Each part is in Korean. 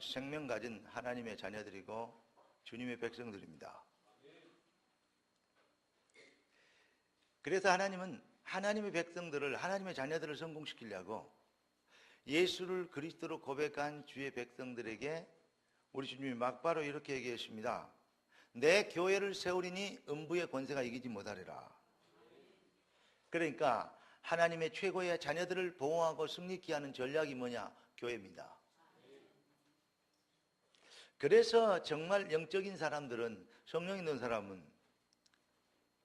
생명 가진 하나님의 자녀들이고 주님의 백성들입니다. 그래서 하나님은 하나님의 백성들을, 하나님의 자녀들을 성공시키려고 예수를 그리스도로 고백한 주의 백성들에게 우리 주님이 막바로 이렇게 얘기했습니다. 내 교회를 세우리니 음부의 권세가 이기지 못하리라. 그러니까 하나님의 최고의 자녀들을 보호하고 승리케 하는 전략이 뭐냐? 교회입니다. 그래서 정말 영적인 사람들은, 성령 있는 사람은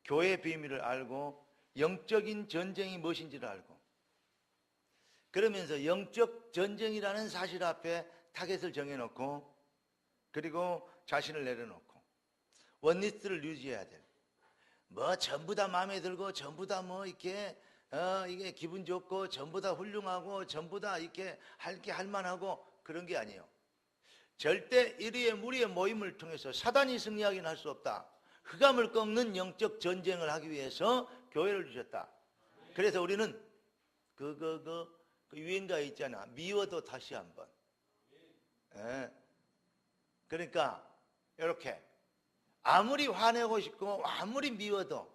교회의 비밀을 알고 영적인 전쟁이 무엇인지를 알고, 그러면서 영적 전쟁이라는 사실 앞에 타겟을 정해놓고, 그리고 자신을 내려놓고 원리스를 유지해야 돼. 뭐 전부 다 마음에 들고 전부 다 뭐 이렇게 이게 기분 좋고 전부 다 훌륭하고 전부 다 이렇게 할 만하고 그런 게 아니에요. 절대 이리의 무리의 모임을 통해서 사단이 승리하기는 할 수 없다. 흑암을 꺾는 영적 전쟁을 하기 위해서 교회를 주셨다. 그래서 우리는 그 유행가에 있잖아. 미워도 다시 한번. 예. 그러니까 이렇게 아무리 화내고 싶고 아무리 미워도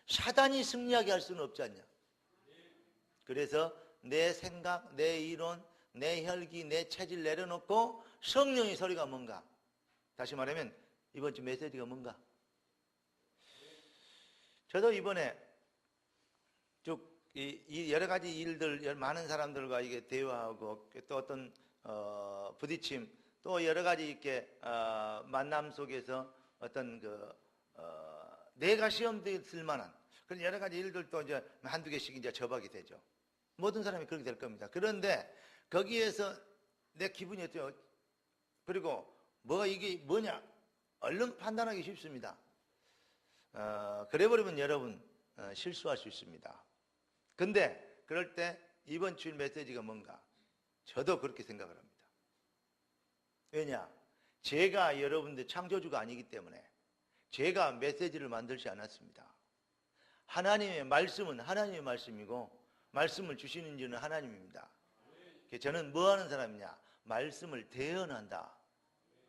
사단이 승리하게 할 수는 없지 않냐. 그래서 내 생각, 내 이론, 내 혈기, 내 체질 내려놓고 성령의 소리가 뭔가. 다시 말하면 이번 주 메시지가 뭔가. 저도 이번에 쭉 이 여러 가지 일들, 많은 사람들과 이게 대화하고 또 어떤 부딪힘, 또 여러 가지 이렇게 만남 속에서 어떤 내가 시험될 만한 그런 여러 가지 일들도 이제 한두 개씩 이제 접하게 되죠. 모든 사람이 그렇게 될 겁니다. 그런데 거기에서 내 기분이 어때요? 그리고 이게 뭐냐? 얼른 판단하기 쉽습니다. 그래버리면 여러분 실수할 수 있습니다. 근데 그럴 때 이번 주일 메시지가 뭔가? 저도 그렇게 생각을 합니다. 왜냐? 제가 여러분들 창조주가 아니기 때문에 제가 메시지를 만들지 않았습니다. 하나님의 말씀은 하나님의 말씀이고 말씀을 주시는 이는 하나님입니다. 저는 뭐 하는 사람이냐? 말씀을 대언한다.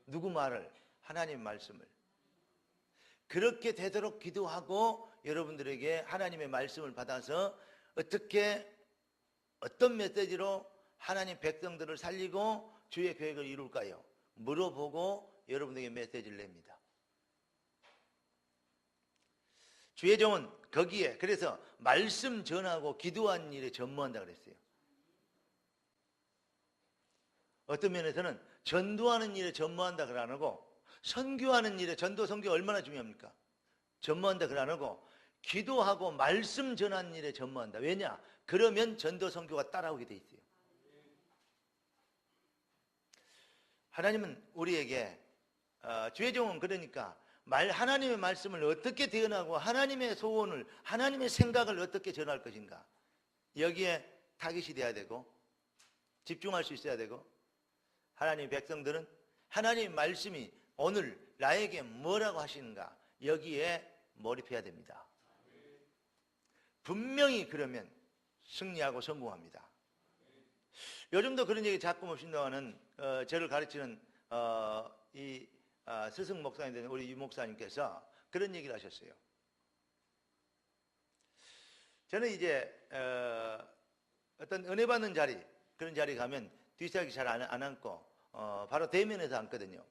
누구 말을? 하나님 말씀을. 그렇게 되도록 기도하고 여러분들에게 하나님의 말씀을 받아서 어떤 메시지로 하나님 백성들을 살리고 주의 계획을 이룰까요? 물어보고 여러분에게 메시지를 냅니다. 주의 종은 거기에, 그래서 말씀 전하고 기도하는 일에 전무한다 그랬어요. 어떤 면에서는 전도하는 일에 전무한다 그러 안 하고, 선교하는 일에, 전도 선교 얼마나 중요합니까? 전무한다 그러 안 하고, 기도하고 말씀 전하는 일에 전무한다. 왜냐? 그러면 전도 선교가 따라오게 돼 있어요. 하나님은 우리에게 주의 종은 그러니까 하나님의 말씀을 어떻게 대언하고 하나님의 소원을, 하나님의 생각을 어떻게 전할 것인가, 여기에 타깃이 돼야 되고 집중할 수 있어야 되고, 하나님의 백성들은 하나님의 말씀이 오늘 나에게 뭐라고 하시는가, 여기에 몰입해야 됩니다. 분명히 그러면 승리하고 성공합니다. 요즘도 그런 얘기 자꾸 하신다는 저를 가르치는 스승 목사님 되는 우리 유 목사님께서 그런 얘기를 하셨어요. 저는 이제 어떤 은혜 받는 자리, 그런 자리 가면 뒷사기 잘 안 앉고 바로 대면에서 앉거든요.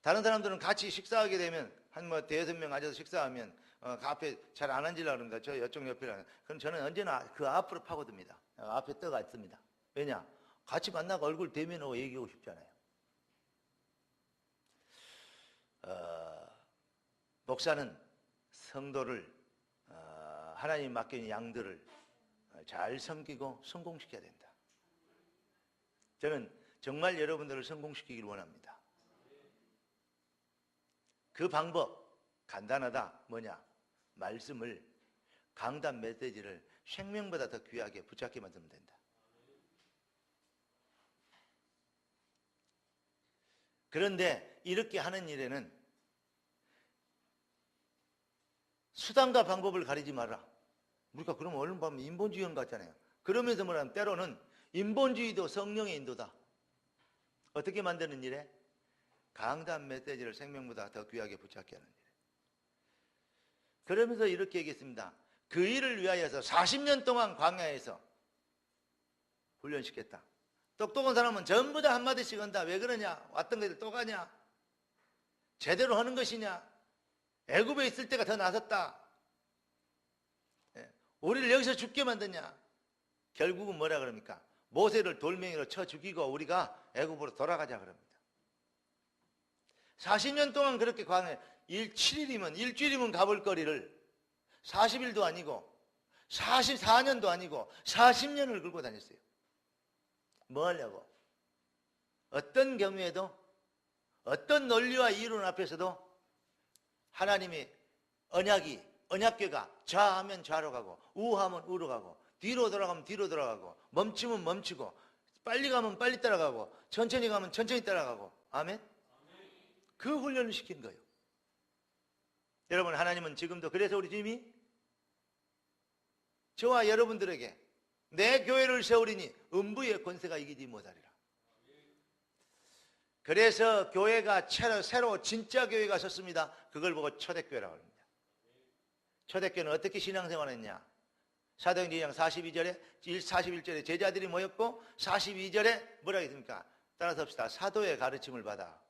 다른 사람들은 같이 식사하게 되면 한 대여섯 명 앉아서 식사하면 그 앞에 잘 안 앉으려고 그러는가, 저 이쪽 옆이라. 그럼 저는 언제나 그 앞으로 파고듭니다. 앞에 떠가 있습니다. 왜냐? 같이 만나고 얼굴 대면하고 얘기하고 싶잖아요. 목사는 성도를, 하나님 맡긴 양들을 잘 섬기고 성공시켜야 된다. 저는 정말 여러분들을 성공시키기를 원합니다. 그 방법 간단하다. 뭐냐? 말씀을, 강단 메시지를 생명보다 더 귀하게 붙잡게 만들면 된다. 그런데 이렇게 하는 일에는 수단과 방법을 가리지 마라. 우리가 그러면 얼른 보면 인본주의형 같잖아요. 그러면서 뭐냐면 때로는 인본주의도 성령의 인도다. 어떻게 만드는 일에? 강단 메시지를 생명보다 더 귀하게 붙잡게 하는 일에. 그러면서 이렇게 얘기했습니다. 그 일을 위하여서 40년 동안 광야에서 훈련시켰다. 똑똑한 사람은 전부 다 한마디씩 한다. 왜 그러냐? 왔던 것들 또 가냐? 제대로 하는 것이냐? 애굽에 있을 때가 더 나섰다. 우리를 여기서 죽게 만드냐? 결국은 뭐라 그럽니까? 모세를 돌멩이로 쳐 죽이고 우리가 애굽으로 돌아가자 그럽니다. 40년 동안 그렇게 광야에 7일이면 일주일이면 가볼 거리를 40일도 아니고 44년도 아니고 40년을 긁고 다녔어요. 뭐 하려고? 어떤 경우에도 어떤 논리와 이론 앞에서도 하나님이 언약궤가 좌하면 좌로 가고 우하면 우로 가고 뒤로 돌아가면 뒤로 돌아가고 멈추면 멈추고 빨리 가면 빨리 따라가고 천천히 가면 천천히 따라가고. 아멘? 그 훈련을 시킨 거예요. 여러분, 하나님은 지금도 그래서 우리 주님이 저와 여러분들에게 내 교회를 세우리니 음부의 권세가 이기지 못하리라. 그래서 교회가 새로 진짜 교회가 섰습니다. 그걸 보고 초대교회라고 합니다. 초대교회는 어떻게 신앙생활을 했냐? 사도행전 42절에 41절에 제자들이 모였고 42절에 뭐라고 했습니까? 따라서 합시다. 사도의 가르침을 받아.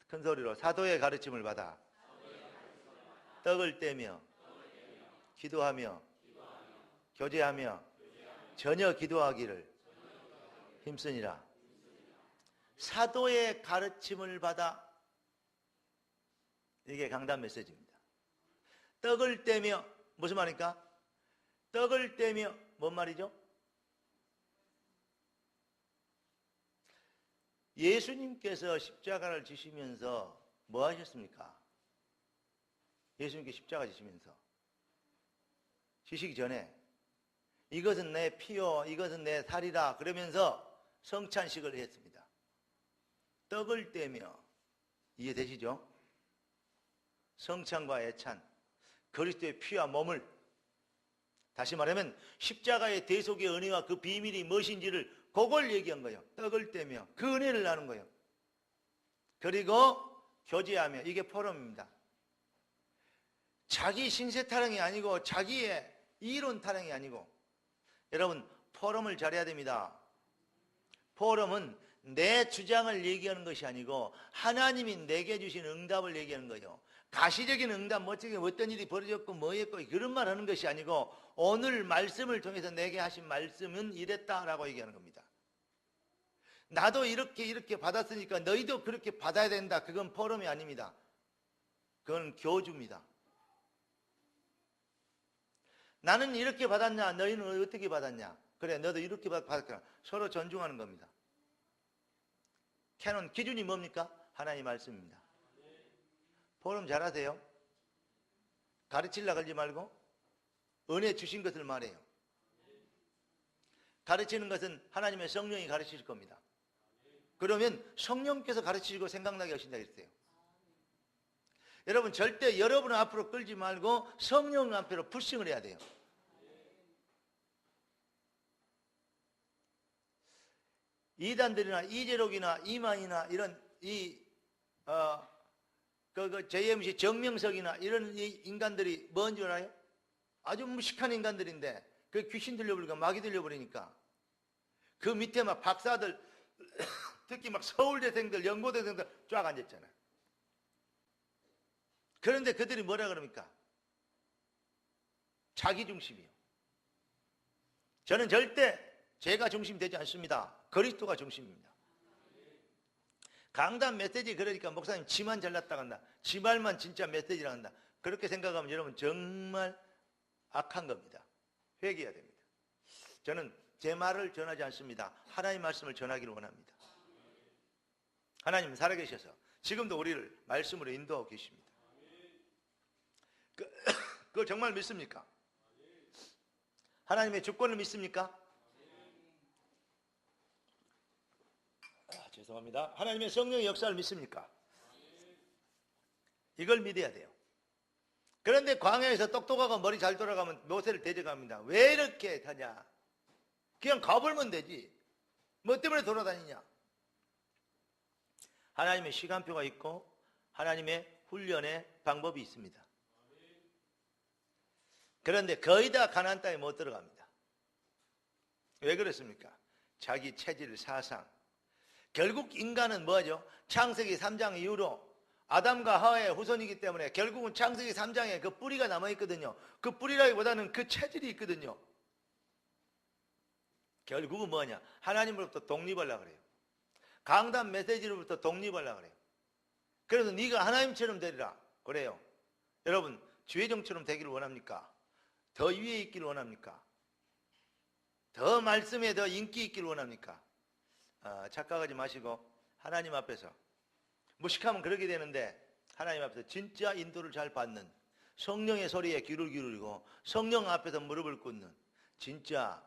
큰 소리로 사도의 가르침을 받아. 떡을 떼며 기도하며 교제하며 전혀 기도하기를 힘쓰니라. 사도의 가르침을 받아. 이게 강단 메시지입니다. 떡을 떼며 무슨 말입니까? 떡을 떼며 뭔 말이죠? 예수님께서 십자가를 지시면서 뭐 하셨습니까? 예수님께 십자가 지시면서 지시기 전에 이것은 내 피요 이것은 내 살이라 그러면서 성찬식을 했습니다. 떡을 떼며, 이해되시죠? 성찬과 애찬, 그리스도의 피와 몸을, 다시 말하면 십자가의 대속의 은혜와 그 비밀이 무엇인지를 그걸 얘기한 거예요. 떡을 떼며 그 은혜를 나눈 거예요. 그리고 교제하며, 이게 포럼입니다. 자기 신세 타령이 아니고 자기의 이론 타령이 아니고, 여러분 포럼을 잘해야 됩니다. 포럼은 내 주장을 얘기하는 것이 아니고 하나님이 내게 주신 응답을 얘기하는 거예요. 가시적인 응답, 멋지게 어떤 일이 벌어졌고 뭐 했고 그런 말 하는 것이 아니고 오늘 말씀을 통해서 내게 하신 말씀은 이랬다라고 얘기하는 겁니다. 나도 이렇게 받았으니까 너희도 그렇게 받아야 된다. 그건 포럼이 아닙니다. 그건 교주입니다. 나는 이렇게 받았냐, 너희는 어떻게 받았냐, 그래 너도 이렇게 받았구나. 서로 존중하는 겁니다. 캐논 기준이 뭡니까? 하나님의 말씀입니다. 포럼 잘하세요. 가르치려고 하지 말고 은혜 주신 것을 말해요. 가르치는 것은 하나님의 성령이 가르치실 겁니다. 그러면 성령께서 가르치시고 생각나게 하신다 그랬어요. 여러분 절대 여러분 앞으로 끌지 말고 성령 앞으로 푸싱을 해야 돼요. 이단들이나 이재록이나 이만이나 이런 JMC 정명석이나 이런 인간들이 뭔지 알아요? 아주 무식한 인간들인데 그 귀신 들려버리니까 마귀 들려버리니까 그 밑에 막 박사들 특히 막 서울대생들 연고대생들 쫙 앉았잖아요. 그런데 그들이 뭐라 그럽니까? 자기중심이요. 저는 절대 제가 중심이 되지 않습니다. 그리스도가 중심입니다. 강단 메시지 그러니까 목사님 지만 잘났다 간다. 지 말만 진짜 메시지라 한다. 그렇게 생각하면 여러분 정말 악한 겁니다. 회개해야 됩니다. 저는 제 말을 전하지 않습니다. 하나님의 말씀을 전하기를 원합니다. 하나님은 살아계셔서 지금도 우리를 말씀으로 인도하고 계십니다. 그걸 정말 믿습니까? 하나님의 주권을 믿습니까? 죄송합니다. 하나님의 성령의 역사를 믿습니까? 이걸 믿어야 돼요. 그런데 광야에서 똑똑하고 머리 잘 돌아가면 모세를 대적합니다. 왜 이렇게 하냐? 그냥 가버리면 되지. 뭐 때문에 돌아다니냐? 하나님의 시간표가 있고 하나님의 훈련의 방법이 있습니다. 그런데 거의 다 가나안 땅에 못 들어갑니다. 왜 그렇습니까? 자기 체질, 사상. 결국 인간은 뭐죠? 창세기 3장 이후로 아담과 하와의 후손이기 때문에 결국은 창세기 3장에 그 뿌리가 남아있거든요. 그 뿌리라기보다는 그 체질이 있거든요. 결국은 뭐냐? 하나님으로부터 독립하려고 그래요. 강단 메시지로부터 독립하려고 그래요. 그래서 네가 하나님처럼 되리라 그래요. 여러분, 주혜정처럼 되기를 원합니까? 더 위에 있기를 원합니까? 더 말씀에 더 인기 있기를 원합니까? 착각하지 마시고 하나님 앞에서 무식하면 그렇게 되는데 하나님 앞에서 진짜 인도를 잘 받는, 성령의 소리에 귀를 기울이고 성령 앞에서 무릎을 꿇는 진짜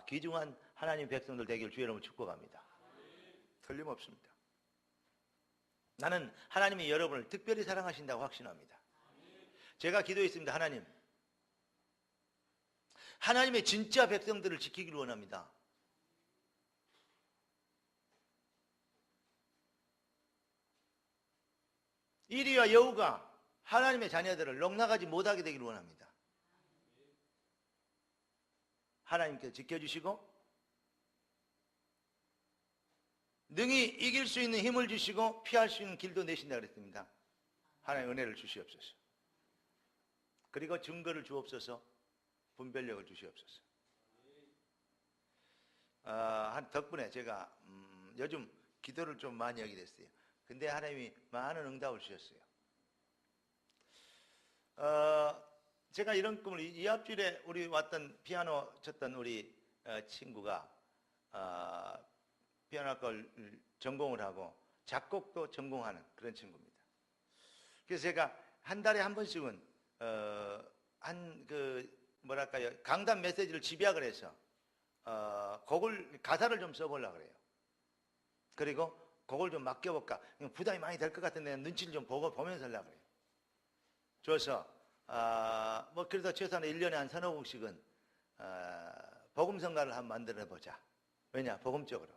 귀중한 하나님 백성들 되기를 주의 이름으로 축복합니다. 틀림없습니다. 나는 하나님이 여러분을 특별히 사랑하신다고 확신합니다. 제가 기도했습니다. 하나님의 진짜 백성들을 지키기를 원합니다. 이리와 여우가 하나님의 자녀들을 농락하지 못하게 되기를 원합니다. 하나님께서 지켜주시고 능히 이길 수 있는 힘을 주시고 피할 수 있는 길도 내신다 그랬습니다. 하나님 은혜를 주시옵소서. 그리고 증거를 주옵소서. 분별력을 주시옵소서. 덕분에 제가 요즘 기도를 좀 많이 하게 됐어요. 근데 하나님이 많은 응답을 주셨어요. 제가 이런 꿈을 이 앞줄에 우리 왔던 피아노 쳤던 우리 친구가 피아노학과를 전공을 하고 작곡도 전공하는 그런 친구입니다. 그래서 제가 한 달에 한 번씩은 강단 메시지를 집약을 해서 가사를 좀 써보려고 그래요. 그리고 그걸 좀 맡겨볼까. 부담이 많이 될 것 같은데 눈치를 좀 보면서 하려고 그래요. 줘서 그래도 최소한 1년에 한 서너 곡씩은 복음성가를 한번 만들어보자. 왜냐? 복음적으로.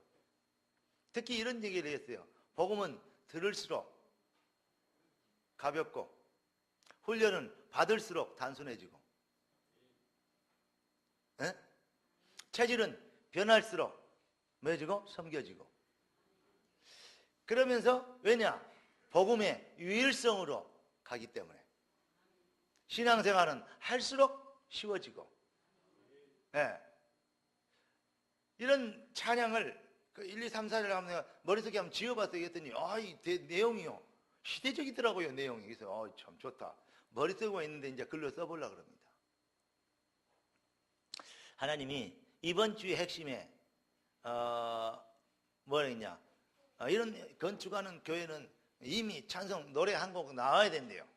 특히 이런 얘기를 했어요. 복음은 들을수록 가볍고 훈련은 받을수록 단순해지고 체질은 변할수록 뭐해지고? 섬겨지고. 그러면서 왜냐? 복음의 유일성으로 가기 때문에 신앙생활은 할수록 쉬워지고. 이런 찬양을 1, 2, 3, 4를 하면 내가 머릿속에 한번 지어봤어요. 했더니 이 내용이요 시대적이더라고요. 내용이. 그래서 참 좋다. 머릿속에 있는데 이제 글로 써보려고 합니다. 하나님이 이번 주의 핵심에 뭐랬냐? 이런 건축하는 교회는 이미 찬송 노래 한 곡 나와야 된대요.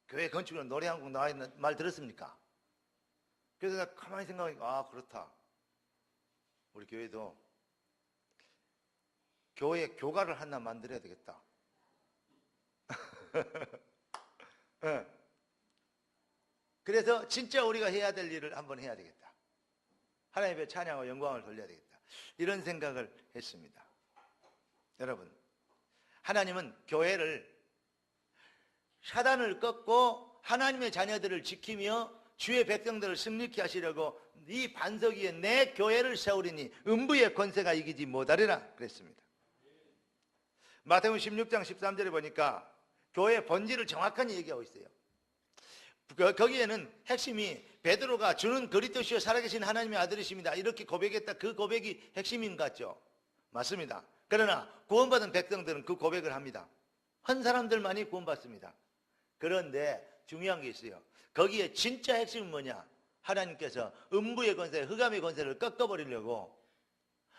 교회 건축은 노래 한 곡 나와야 된다는 말 들었습니까? 그래서 내가 가만히 생각하니까 그렇다. 우리 교회도 교회 교가를 하나 만들어야 되겠다. 그래서 진짜 우리가 해야 될 일을 한번 해야 되겠다. 하나님의 찬양과 영광을 돌려야 되겠다. 이런 생각을 했습니다. 여러분, 하나님은 교회를 사단을 꺾고 하나님의 자녀들을 지키며 주의 백성들을 승리케 하시려고 이 반석 위에 내 교회를 세우리니 음부의 권세가 이기지 못하리라 그랬습니다. 마태복음 16장 13절에 보니까 교회의 본질을 정확하게 얘기하고 있어요. 거기에는 핵심이 베드로가 주는 그리스도시요 살아계신 하나님의 아들이십니다 이렇게 고백했다. 그 고백이 핵심인 것 같죠? 맞습니다. 그러나 구원받은 백성들은 그 고백을 합니다. 한 사람들만이 구원받습니다. 그런데 중요한 게 있어요. 거기에 진짜 핵심은 뭐냐? 하나님께서 음부의 권세, 흑암의 권세를 꺾어버리려고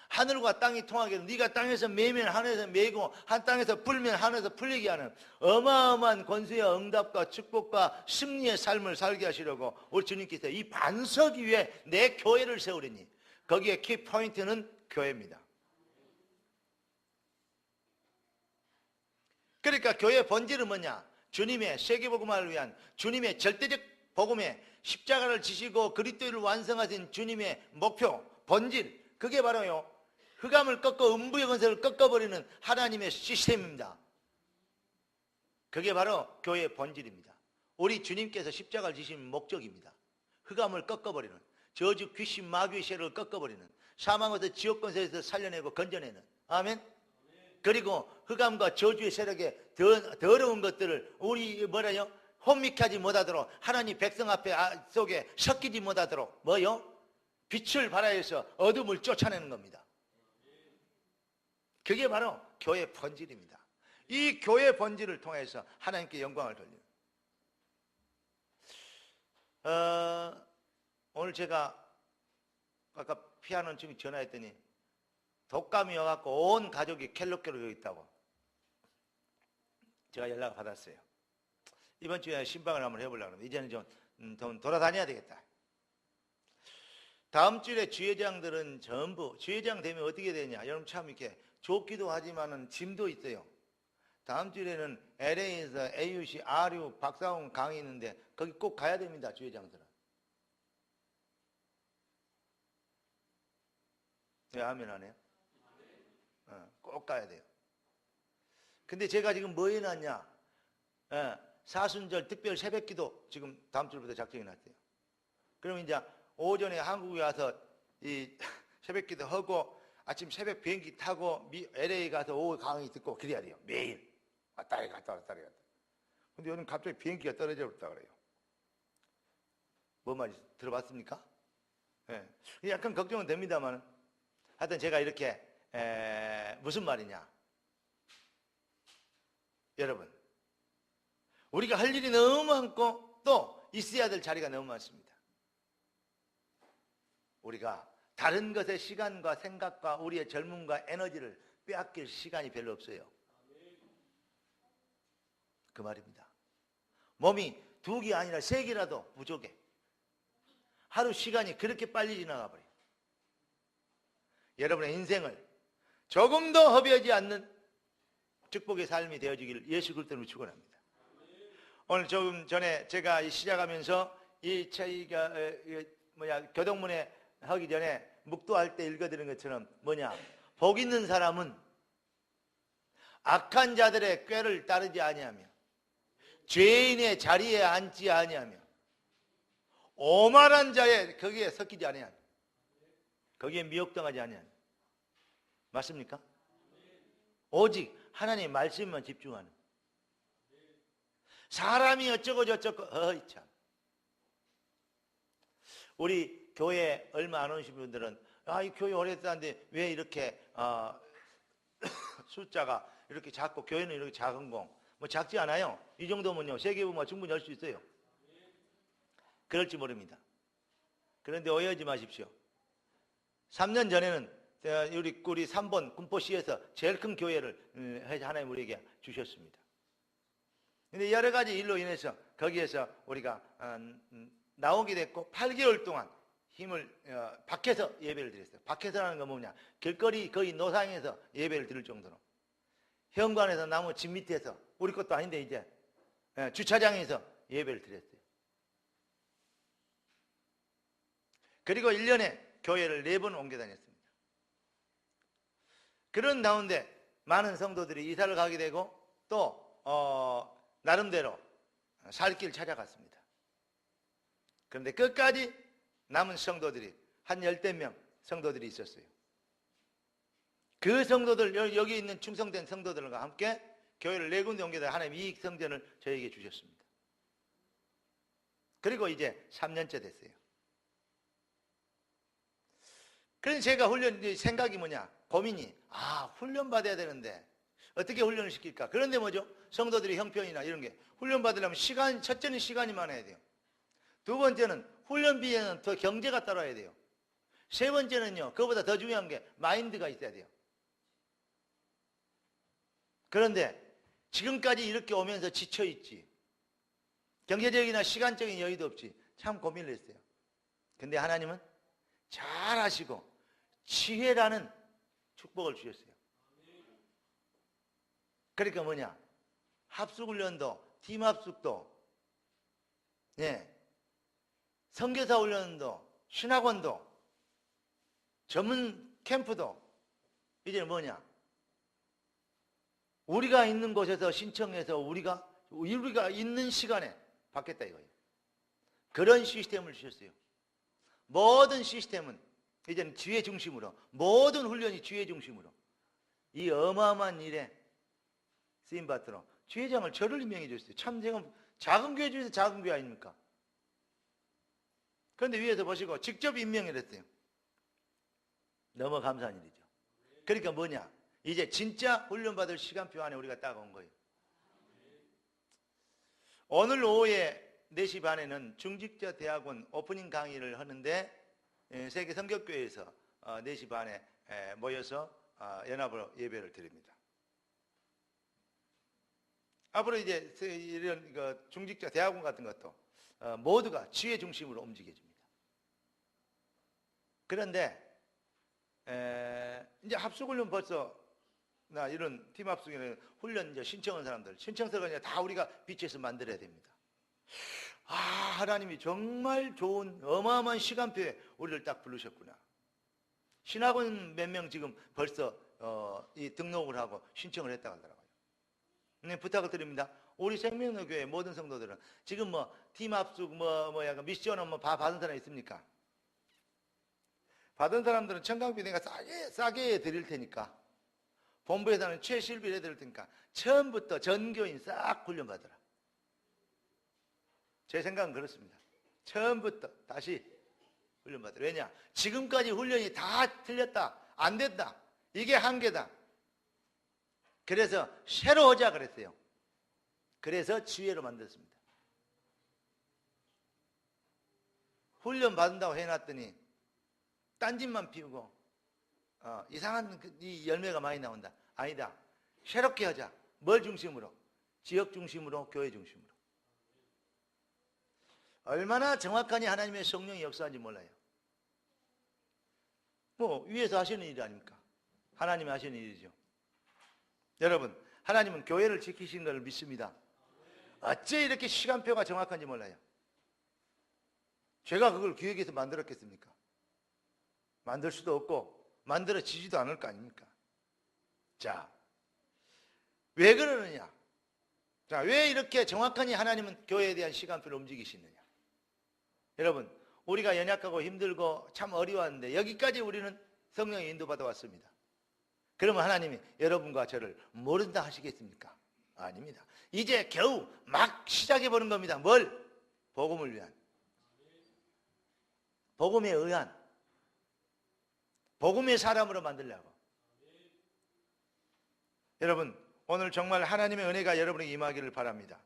하늘과 땅이 통하게 해서 네가 땅에서 매면 하늘에서 매고 한 땅에서 풀면 하늘에서 풀리게 하는 어마어마한 권세와 응답과 축복과 승리의 삶을 살게 하시려고 우리 주님께서 이 반석 위에 내 교회를 세우리니 거기에 키포인트는 교회입니다. 그러니까 교회의 본질은 뭐냐? 주님의 세계복음화를 위한 주님의 절대적 복음의 십자가를 지시고 그리스도를 완성하신 주님의 목표, 본질, 그게 바로요 흑암을 꺾어 음부의 권세를 꺾어버리는 하나님의 시스템입니다. 그게 바로 교회의 본질입니다. 우리 주님께서 십자가를 지신 목적입니다. 흑암을 꺾어버리는, 저주, 귀신, 마귀의 세력을 꺾어버리는, 사망에서 지옥 권세에서 살려내고 건져내는. 아멘. 그리고 흑암과 저주의 세력의 더러운 것들을 우리 뭐라요? 혼미케 하지 못하도록, 하나님 백성 앞에 속에 섞이지 못하도록 뭐요? 빛을 발하여서 어둠을 쫓아내는 겁니다. 그게 바로 교회의 본질입니다. 이 교회의 본질을 통해서 하나님께 영광을 돌리는. 오늘 제가 아까 피아노 지금 전화했더니 독감이 와갖고 온 가족이 켈로케로 있다고 제가 연락을 받았어요. 이번 주에 신방을 한번 해보려고 합니다. 이제는 좀 돌아다녀야 되겠다. 다음 주에 주회장들은 전부 주회장 되면 어떻게 되냐? 여러분 참 이렇게 좋기도 하지만은 짐도 있어요. 다음 주에는 LA에서 AUC RU 박사원 강의 있는데 거기 꼭 가야 됩니다. 주회장들은. 왜 하면 안 해요? 꼭 가야 돼요. 근데 제가 지금 뭐 해놨냐? 사순절 특별 새벽기도 지금 다음 주부터 작정해 놨어요. 그럼 이제 오전에 한국에 와서 이 새벽기도 하고 아침 새벽 비행기 타고 LA 가서 오후 강의 듣고 그래야 돼요. 매일 왔다 갔다 왔다 갔다. 근데 요즘 갑자기 비행기가 떨어져 버렸다 그래요. 뭔 말인지 들어봤습니까? 네. 약간 걱정은 됩니다만 하여튼 제가 이렇게 무슨 말이냐? 여러분, 우리가 할 일이 너무 많고 또 있어야 될 자리가 너무 많습니다. 우리가 다른 것에 시간과 생각과 우리의 젊음과 에너지를 빼앗길 시간이 별로 없어요. 그 말입니다. 몸이 2개 아니라 3개라도 부족해. 하루 시간이 그렇게 빨리 지나가 버려요. 여러분의 인생을 조금 더 허비하지 않는 축복의 삶이 되어지기를 예수 그리스도로 축원합니다. 오늘 조금 전에 제가 시작하면서 교동문에 하기 전에 묵도할 때 읽어드린 것처럼 복 있는 사람은 악한 자들의 꾀를 따르지 아니하며 죄인의 자리에 앉지 아니하며 오만한 자의 거기에 섞이지 아니하며 거기에 미혹당하지 아니하며. 맞습니까? 오직 하나님의 말씀만 집중하는. 사람이 어쩌고 저쩌고 참. 우리 교회 얼마 안 오신 분들은 이 교회 오래됐다는데 왜 이렇게 숫자가 이렇게 작고 교회는 이렇게 작은 거? 뭐 작지 않아요. 이 정도면요 세계보면 충분히 할 수 있어요. 그럴지 모릅니다. 그런데 오해하지 마십시오. 3년 전에는 우리 3번 군포시에서 제일 큰 교회를 하나님 우리에게 주셨습니다. 근데 여러 가지 일로 인해서 거기에서 우리가 나오게 됐고 8개월 동안 힘을 밖에서 예배를 드렸어요. 밖에서라는 건 뭐냐? 길거리 거의 노상에서 예배를 드릴 정도로. 현관에서 나무 집 밑에서 우리 것도 아닌데 이제 주차장에서 예배를 드렸어요. 그리고 1년에 교회를 4번 옮겨 다녔습니다. 그런 가운데 많은 성도들이 이사를 가게 되고 또 나름대로 살 길 찾아갔습니다. 그런데 끝까지 남은 성도들이 한 10명 성도들이 있었어요. 그 성도들, 여기 있는 충성된 성도들과 함께 교회를 4군데 옮겨다 하나님 이 성전을 저에게 주셨습니다. 그리고 이제 3년째 됐어요. 그래서 제가 생각이 고민이 훈련 받아야 되는데 어떻게 훈련을 시킬까? 그런데 성도들이 형편이나 이런 게 훈련 받으려면 첫째는 시간이 많아야 돼요. 두 번째는 훈련비에는 더 경제가 따라야 돼요. 세 번째는요, 그거보다 더 중요한 게 마인드가 있어야 돼요. 그런데 지금까지 이렇게 오면서 지쳐있지, 경제적이나 시간적인 여유도 없지, 참 고민을 했어요. 근데 하나님은 잘 아시고 지혜라는 축복을 주셨어요. 그러니까 합숙훈련도, 팀합숙도, 선교사 훈련도, 신학원도, 전문 캠프도 이제는 뭐냐? 우리가 있는 곳에서 신청해서 우리가 있는 시간에 받겠다 이거예요. 그런 시스템을 주셨어요. 모든 시스템은 이제는 지혜 중심으로, 모든 훈련이 지혜 중심으로, 이 어마어마한 일에 쓰임받도록 지회장을 저를 임명해 주셨어요. 참 제가 작은 교회 중에서 작은 교회 아닙니까? 그런데 위에서 보시고 직접 임명을 했어요. 너무 감사한 일이죠. 그러니까 뭐냐? 이제 진짜 훈련받을 시간표 안에 우리가 딱 온 거예요. 오늘 오후에 4시 반에는 중직자 대학원 오프닝 강의를 하는데 세계 성격교회에서 4시 반에 모여서 연합으로 예배를 드립니다. 앞으로 이제 이런 중직자 대학원 같은 것도 모두가 지혜 중심으로 움직여집니다. 그런데 이제 합숙훈련 벌써 나 이런 팀 합숙에는 훈련 이제 신청한 사람들 신청서가 이제 다 우리가 비치해서 만들어야 됩니다. 하나님이 정말 좋은 어마어마한 시간표에 우리를 딱 부르셨구나. 신학원 몇 명 지금 벌써 이 등록을 하고 신청을 했다고 하더라고요. 네, 부탁을 드립니다. 우리 생명교회 모든 성도들은 지금 팀 합숙 약간 미션은 다 받은 사람 있습니까? 받은 사람들은 청강비 내가 싸게 드릴 테니까, 본부에서는 최실비를 해드릴 테니까 처음부터 전교인 싹 훈련받으라. 제 생각은 그렇습니다. 처음부터 다시 훈련받으라. 왜냐? 지금까지 훈련이 다 틀렸다, 안 됐다, 이게 한계다. 그래서 새로 하자 그랬어요. 그래서 지혜로 만들었습니다. 훈련 받는다고 해놨더니 딴짓만 피우고 이상한 이 열매가 많이 나온다. 아니다. 새롭게 하자. 뭘 중심으로? 지역 중심으로, 교회 중심으로. 얼마나 정확하니 하나님의 성령이 역사하는지 몰라요. 위에서 하시는 일이 아닙니까? 하나님이 하시는 일이죠. 여러분, 하나님은 교회를 지키시는 걸 믿습니다. 어째 이렇게 시간표가 정확한지 몰라요. 제가 그걸 기획해서 만들었겠습니까? 만들 수도 없고 만들어지지도 않을 거 아닙니까? 자, 왜 그러느냐? 자, 왜 이렇게 정확하니 하나님은 교회에 대한 시간표를 움직이시느냐? 여러분, 우리가 연약하고 힘들고 참 어려웠는데 여기까지 우리는 성령의 인도받아 왔습니다. 그러면 하나님이 여러분과 저를 모른다 하시겠습니까? 아닙니다. 이제 겨우 막 시작해보는 겁니다. 뭘? 복음을 위한, 복음에 의한, 복음의 사람으로 만들려고. 여러분, 오늘 정말 하나님의 은혜가 여러분에게 임하기를 바랍니다.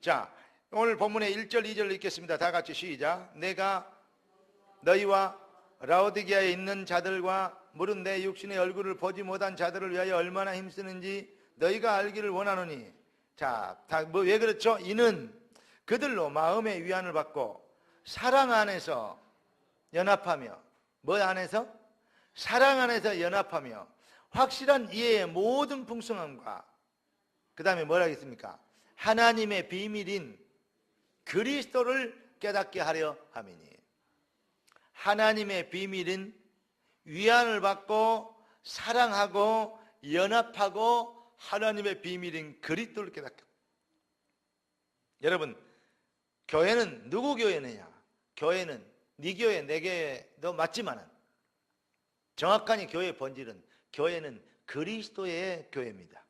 자, 오늘 본문의 1절 2절 읽겠습니다. 다 같이 시작. 내가 너희와 라오디게아에 있는 자들과 물은 내 육신의 얼굴을 보지 못한 자들을 위하여 얼마나 힘쓰는지 너희가 알기를 원하노니. 자, 왜 그렇죠? 이는 그들로 마음의 위안을 받고 사랑 안에서 연합하며, 뭐 안에서? 사랑 안에서 연합하며 확실한 이해의 모든 풍성함과, 그 다음에 뭐라 하겠습니까? 하나님의 비밀인 그리스도를 깨닫게 하려 함이니. 하나님의 비밀인 위안을 받고 사랑하고 연합하고 하나님의 비밀인 그리스도를 깨닫게. 여러분, 교회는 누구 교회느냐? 교회는 네 교회 내 교회도 맞지만은 정확하니 교회의 본질은, 교회는 그리스도의 교회입니다.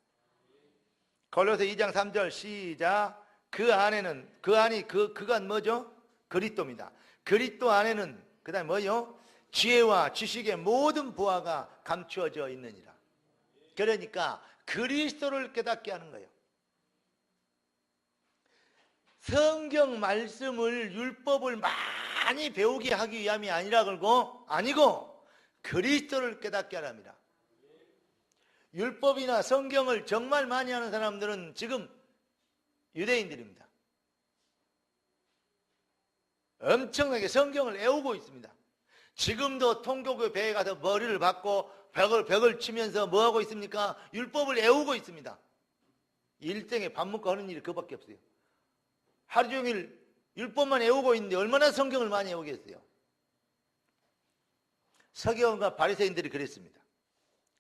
골로새 2장 3절 시작. 그 안에는, 그가 뭐죠? 그리스도입니다. 그리스도 안에는 그 다음에 뭐요? 지혜와 지식의 모든 보화가 감추어져 있느니라. 그러니까 그리스도를 깨닫게 하는 거예요. 성경 말씀을, 율법을 많이 배우게 하기 위함이 아니라 그러고, 아니고 그리스도를 깨닫게 하랍니다. 율법이나 성경을 정말 많이 하는 사람들은 지금 유대인들입니다. 엄청나게 성경을 애우고 있습니다. 지금도 통교교 배에 가서 머리를 박고 벽을 치면서 뭐하고 있습니까? 율법을 애우고 있습니다. 일생에 밥 먹고 하는 일이 그밖에 없어요. 하루 종일 율법만 애우고 있는데 얼마나 성경을 많이 애우겠어요? 서기관과 바리새인들이 그랬습니다.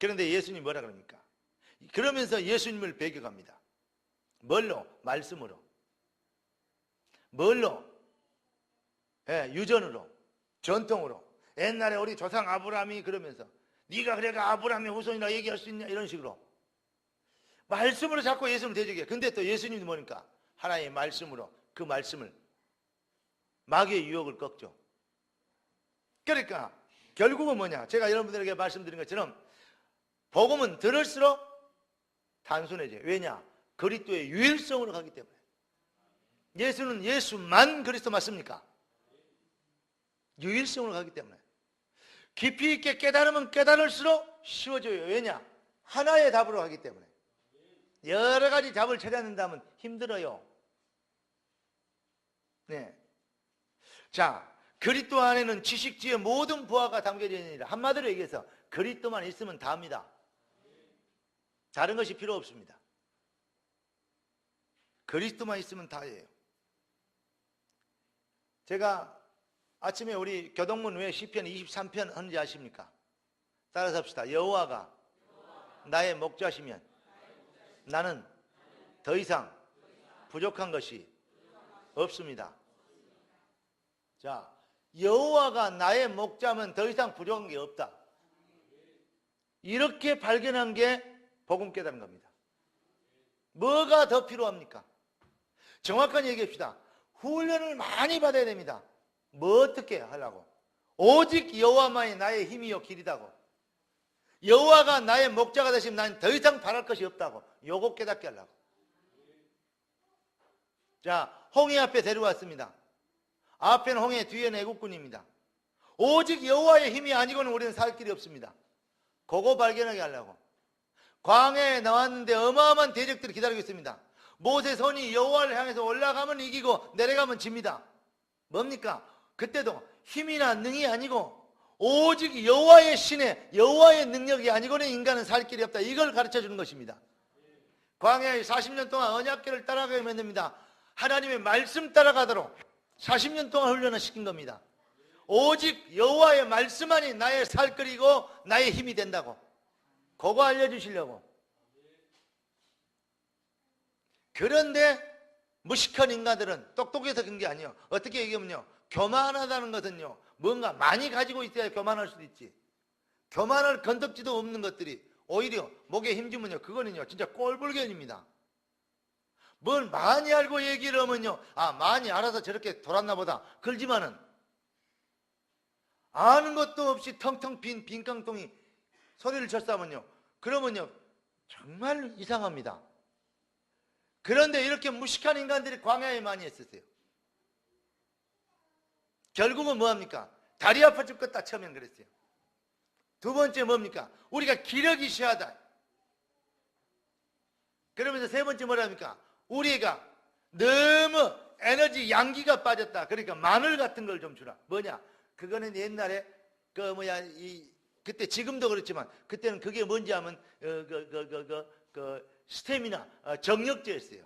그런데 예수님이 뭐라 그럽니까? 그러면서 예수님을 배격합니다. 뭘로? 말씀으로. 뭘로? 유전으로, 전통으로. 옛날에 우리 조상 아브라함이 그러면서 네가 그래가 아브라함의 후손이라 얘기할 수 있냐, 이런 식으로 말씀으로 자꾸 예수님을 대적해요. 근데 또 예수님이 뭐니까? 하나님의 말씀으로 그 말씀을 마귀의 유혹을 꺾죠. 그러니까 결국은 뭐냐? 제가 여러분들에게 말씀드린 것처럼 복음은 들을수록 단순해져요. 왜냐? 그리스도의 유일성으로 가기 때문에. 예수는 예수만 그리스도 맞습니까? 유일성으로 가기 때문에. 깊이 있게 깨달으면 깨달을수록 쉬워져요. 왜냐? 하나의 답으로 가기 때문에. 여러 가지 답을 찾아낸다면 힘들어요. 네. 자, 그리스도 안에는 지식지의 모든 부하가 담겨져 있느니라. 한마디로 얘기해서 그리스도만 있으면 다입니다. 다른 것이 필요 없습니다. 그리스도만 있으면 다예요. 제가 아침에 우리 교동문 왜 시편 23편 하는지 아십니까? 따라서 합시다. 여호와가 나의 목자시면 나는 더 이상 부족한 것이 없습니다. 자, 여호와가 나의 목자면 더 이상 부족한 게 없다. 이렇게 발견한 게 복음 깨달은 겁니다. 뭐가 더 필요합니까? 정확한 얘기합시다. 훈련을 많이 받아야 됩니다. 뭐 어떻게 하려고? 오직 여호와만이 나의 힘이요 길이다고. 여호와가 나의 목자가 되시면 나는 더 이상 바랄 것이 없다고. 요거 깨닫게 하려고. 자, 홍해 앞에 데려왔습니다. 앞에는 홍해, 뒤에는 애국군입니다. 오직 여호와의 힘이 아니고는 우리는 살 길이 없습니다. 그거 발견하게 하려고. 광야에 나왔는데 어마어마한 대적들이 기다리고 있습니다. 모세 손이 여호와를 향해서 올라가면 이기고 내려가면 집니다. 뭡니까? 그때도 힘이나 능이 아니고 오직 여호와의 신의 여호와의 능력이 아니고는 인간은 살 길이 없다. 이걸 가르쳐 주는 것입니다. 광야에 40년 동안 언약궤를 따라가게 만듭니다. 하나님의 말씀 따라가도록 40년 동안 훈련을 시킨 겁니다. 오직 여호와의 말씀만이 나의 살거리고 나의 힘이 된다고. 그거 알려주시려고. 그런데 무식한 인간들은 똑똑해서 그런 게 아니에요. 어떻게 얘기하면요, 교만하다는 것은요 뭔가 많이 가지고 있어야 교만할 수도 있지. 교만할 건덕지도 없는 것들이 오히려 목에 힘주면요 그거는요 진짜 꼴불견입니다. 뭘 많이 알고 얘기를 하면요, 아 많이 알아서 저렇게 돌았나 보다 그러지만은 아는 것도 없이 텅텅 빈 빈깡통이 소리를 쳤다면요, 그러면요 정말 이상합니다. 그런데 이렇게 무식한 인간들이 광야에 많이 있었어요. 결국은 뭐합니까? 다리 아파 죽겠다 처음엔 그랬어요. 두 번째 뭡니까? 우리가 기력이 시하다. 그러면서 세 번째 뭐랍니까? 우리가 너무 에너지 양기가 빠졌다. 그러니까 마늘 같은 걸 좀 주라. 뭐냐? 그거는 옛날에 그때 지금도 그렇지만 그때는 그게 뭔지 하면 스태미나 정력제였어요.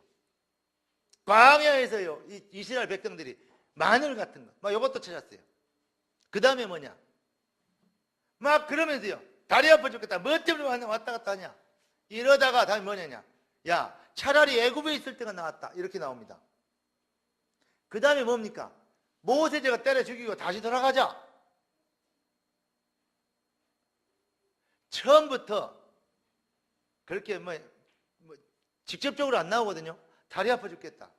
광야에서요 이스라엘 백성들이 마늘 같은 거 막 이것도 찾았어요. 그 다음에 뭐냐? 막 그러면서요 다리 아파 죽겠다. 뭐 때문에 왔다 갔다 하냐? 이러다가 다음에 뭐냐냐? 야 차라리 애굽에 있을 때가 나았다. 이렇게 나옵니다. 그 다음에 뭡니까? 모세제가 때려 죽이고 다시 돌아가자. 처음부터 그렇게 직접적으로 안 나오거든요. 다리 아파 죽겠다.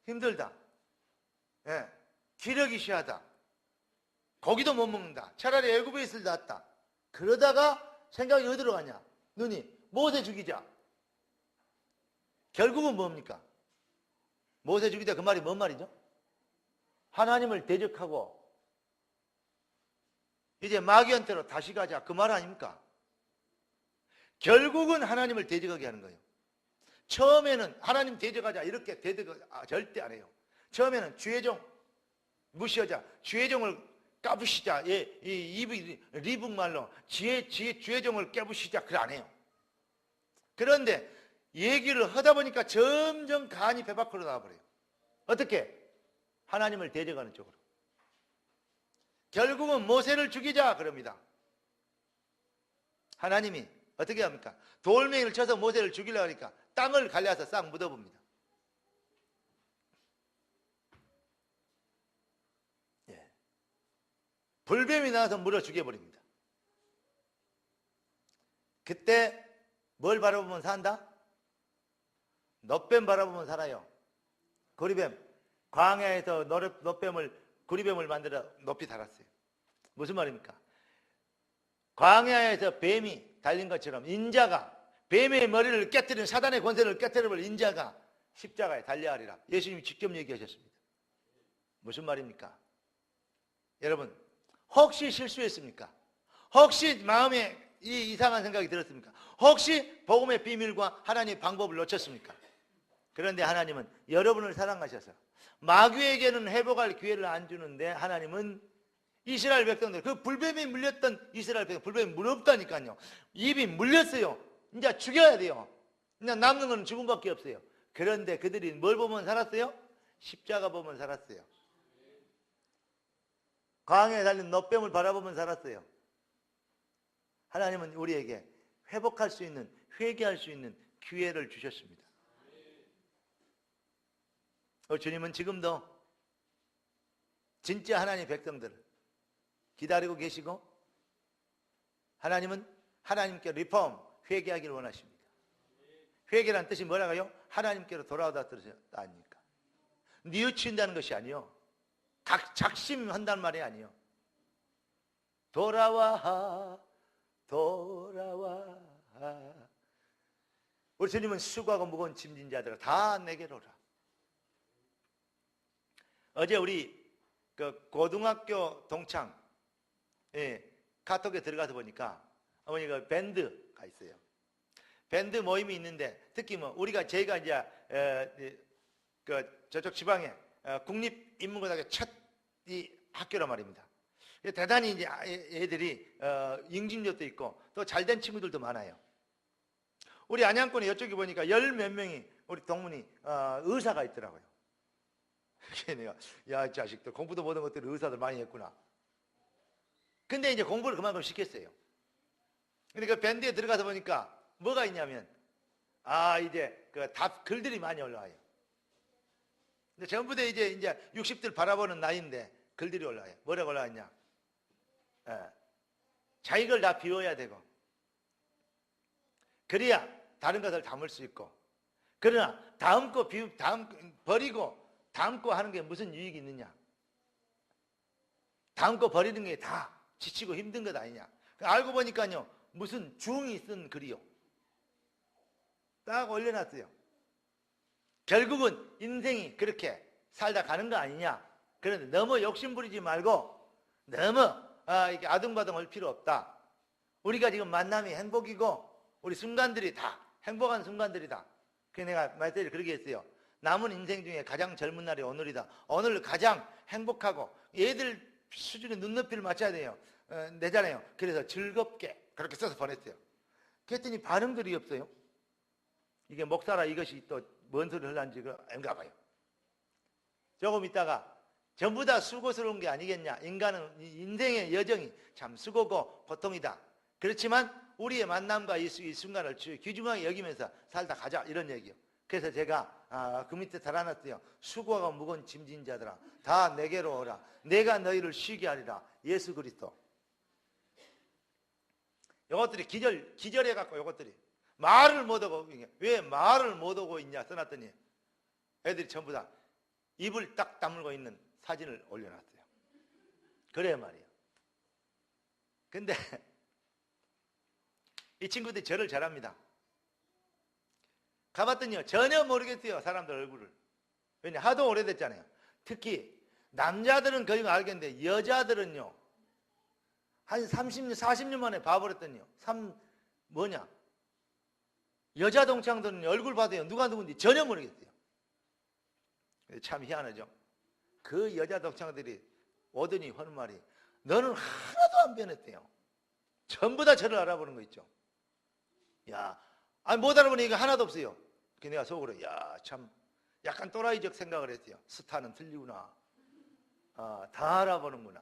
힘들다. 예, 기력이 시하다. 고기도 못 먹는다. 차라리 애굽에 있을 때 낫다. 그러다가 생각이 어디로 가냐? 눈이 모세 죽이자. 결국은 뭡니까? 모세 죽이자 그 말이 뭔 말이죠? 하나님을 대적하고 이제 마귀한테로 다시 가자 그 말 아닙니까? 결국은 하나님을 대적하게 하는 거예요. 처음에는 하나님 대적하자 이렇게 절대 안 해요. 처음에는 주의종 무시하자, 주의종을 까부시자, 리북말로 주의종을 깨부시자 그래 안 해요. 그런데 얘기를 하다 보니까 점점 간이 배 밖으로 나와버려요. 어떻게? 하나님을 대적하는 쪽으로. 결국은 모세를 죽이자 그럽니다. 하나님이 어떻게 합니까? 돌멩이를 쳐서 모세를 죽이려고 하니까 땅을 갈려서 싹 묻어봅니다. 예. 불뱀이 나와서 물어 죽여버립니다. 그때 뭘 바라보면 산다? 놋뱀 바라보면 살아요. 구리뱀. 광야에서 구리뱀을 만들어 높이 달았어요. 무슨 말입니까? 광야에서 뱀이 달린 것처럼 인자가, 뱀의 머리를 깨뜨린, 사단의 권세를 깨뜨려버린 인자가 십자가에 달려하리라. 예수님이 직접 얘기하셨습니다. 무슨 말입니까? 여러분, 혹시 실수했습니까? 혹시 마음에 이 이상한 생각이 들었습니까? 혹시 복음의 비밀과 하나님의 방법을 놓쳤습니까? 그런데 하나님은 여러분을 사랑하셔서 마귀에게는 회복할 기회를 안 주는데, 하나님은 이스라엘 백성들, 그 불뱀이 물렸던 이스라엘 백성, 불뱀이 무섭다니까요. 입이 물렸어요. 이제 죽여야 돼요. 그냥 남는 건 죽음밖에 없어요. 그런데 그들이 뭘 보면 살았어요? 십자가 보면 살았어요. 광야에 달린 놋뱀을 바라보면 살았어요. 하나님은 우리에게 회복할 수 있는, 회개할 수 있는 기회를 주셨습니다. 주님은 지금도 진짜 하나님의 백성들을 기다리고 계시고, 하나님은 하나님께 리폼, 회개하기를 원하십니다. 회개란 뜻이 뭐라고요? 하나님께로 돌아오다 뜻이 아닙니까? 뉘우친다는 것이 아니요, 작심한다는 말이 아니요, 돌아와 돌아와. 우리 주님은 수고하고 무거운 짐진 자들아 다 내게로 오라. 어제 우리 그 고등학교 동창 카톡에 들어가서 보니까 어머니가 밴드가 있어요. 밴드 모임이 있는데, 특히 저희가 이제 저쪽 지방에 국립인문고등학교 첫 이 학교란 말입니다. 대단히 이제 애들이 응징력도 있고 또 잘된 친구들도 많아요. 우리 안양권에 이쪽에 보니까 열 몇 명이 우리 동문이 의사가 있더라고요. 내가 야, 자식들 공부도 못한 것들이 의사들 많이 했구나. 근데 이제 공부를 그만큼 시켰어요. 근데 그 밴드에 들어가서 보니까 뭐가 있냐면, 이제 그 답 글들이 많이 올라와요. 근데 전부 다 이제 60들 바라보는 나이인데 글들이 올라와요. 뭐라고 올라왔냐? 자기 걸 다 비워야 되고, 그래야 다른 것을 담을 수 있고, 그러나 다음 거 버리고 다음 거 하는 게 무슨 유익이 있느냐? 다음 거 버리는 게 다 지치고 힘든 것 아니냐? 알고 보니까요, 무슨 중이 쓴 글이요. 딱 올려놨어요. 결국은 인생이 그렇게 살다 가는 거 아니냐? 그런데 너무 욕심부리지 말고 너무 이렇게 아둥바둥 할 필요 없다. 우리가 지금 만남이 행복이고 우리 순간들이 다 행복한 순간들이다. 그래서 내가 말씀을 그렇게 했어요. 남은 인생 중에 가장 젊은 날이 오늘이다. 오늘 가장 행복하고 얘들 수준의 눈높이를 맞춰야 돼요. 내잖아요. 그래서 즐겁게 그렇게 써서 보냈어요. 그랬더니 반응들이 없어요. 이게 목사라 이것이 또 뭔 소리를 하려는지 아닌가 봐요. 조금 있다가 전부 다 수고스러운 게 아니겠냐. 인간은 인생의 여정이 참 수고고 고통이다. 그렇지만 우리의 만남과 이 순간을 귀중하게 여기면서 살다 가자, 이런 얘기요. 그래서 제가 그 밑에 달아놨어요. 수고하고 무거운 짐진 자들아 다 내게로 오라. 내가 너희를 쉬게 하리라. 예수 그리스도. 이것들이 기절해갖고 이것들이 말을 못하고, 왜 말을 못하고 있냐 써놨더니 애들이 전부 다 입을 딱 다물고 있는 사진을 올려놨어요. 그래 말이에요. 근데 이 친구들이 저를 잘합니다. 가봤더니요, 전혀 모르겠어요, 사람들 얼굴을. 왜냐, 하도 오래됐잖아요. 특히 남자들은 거의 알겠는데 여자들은요, 한 30년, 40년 만에 봐버렸더니요. 뭐냐, 여자 동창들은 얼굴 봐도요, 누가 누군지 전혀 모르겠어요. 참 희한하죠. 그 여자 동창들이 오더니 하는 말이, 너는 하나도 안 변했대요. 전부 다 저를 알아보는 거 있죠. 야, 못 알아보는 얘기가 하나도 없어요. 그래서 내가 속으로, 야, 참 약간 또라이적 생각을 했어요. 스타는 틀리구나. 다 알아보는구나.